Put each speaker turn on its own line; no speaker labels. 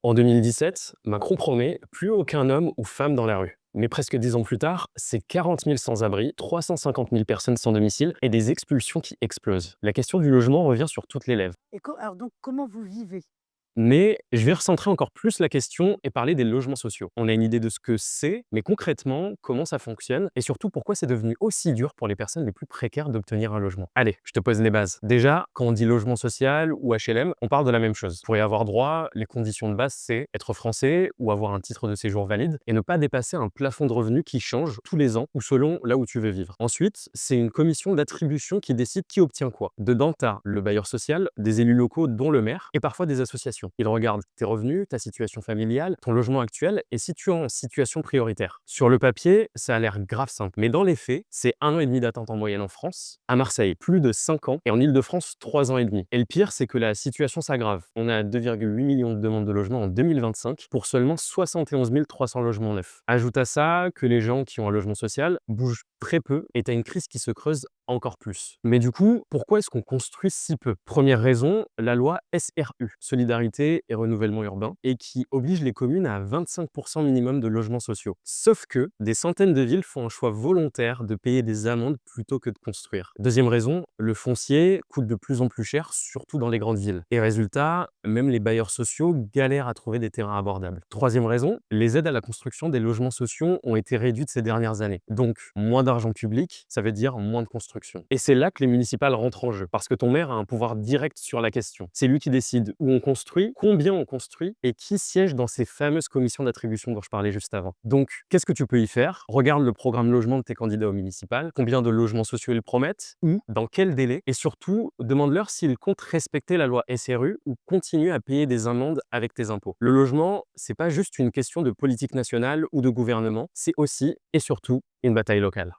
En 2017, Macron promet plus aucun homme ou femme dans la rue. Mais presque 10 ans plus tard, c'est 40 000 sans-abri, 350 000 personnes sans domicile et des expulsions qui explosent. La question du logement revient sur toutes les lèvres.
Et alors donc comment vous vivez?
Mais je vais recentrer encore plus la question et parler des logements sociaux. On a une idée de ce que c'est, mais concrètement, comment ça fonctionne et surtout pourquoi c'est devenu aussi dur pour les personnes les plus précaires d'obtenir un logement. Allez, je te pose les bases. Déjà, quand on dit logement social ou HLM, on parle de la même chose. Pour y avoir droit, les conditions de base, c'est être français ou avoir un titre de séjour valide et ne pas dépasser un plafond de revenus qui change tous les ans ou selon là où tu veux vivre. Ensuite, c'est une commission d'attribution qui décide qui obtient quoi. Dedans, tu as le bailleur social, des élus locaux dont le maire et parfois des associations. Ils regardent tes revenus, ta situation familiale, ton logement actuel et si tu es en situation prioritaire. Sur le papier, ça a l'air grave simple, mais dans les faits, c'est 1 an et demi d'attente en moyenne en France. À Marseille, plus de 5 ans et en Île-de-France, 3 ans et demi. Et le pire, c'est que la situation s'aggrave. On a 2,8 millions de demandes de logement en 2025 pour seulement 71 300 logements neufs. Ajoute à ça que les gens qui ont un logement social bougent très peu et tu as une crise qui se creuse encore plus. Mais du coup, pourquoi est-ce qu'on construit si peu? Première raison, la loi SRU, Solidarité et Renouvellement Urbain, et qui oblige les communes à 25% minimum de logements sociaux. Sauf que des centaines de villes font un choix volontaire de payer des amendes plutôt que de construire. Deuxième raison, le foncier coûte de plus en plus cher, surtout dans les grandes villes. Et résultat, même les bailleurs sociaux galèrent à trouver des terrains abordables. Troisième raison, les aides à la construction des logements sociaux ont été réduites ces dernières années. Donc, moins d'argent public, ça veut dire moins de construction. Et c'est là que les municipales rentrent en jeu, parce que ton maire a un pouvoir direct sur la question. C'est lui qui décide où on construit, combien on construit et qui siège dans ces fameuses commissions d'attribution dont je parlais juste avant. Donc, qu'est-ce que tu peux y faire? Regarde le programme logement de tes candidats au municipal, combien de logements sociaux ils promettent, où, dans quel délai, et surtout, demande-leur s'ils comptent respecter la loi SRU ou continuer à payer des amendes avec tes impôts. Le logement, c'est pas juste une question de politique nationale ou de gouvernement, c'est aussi et surtout une bataille locale.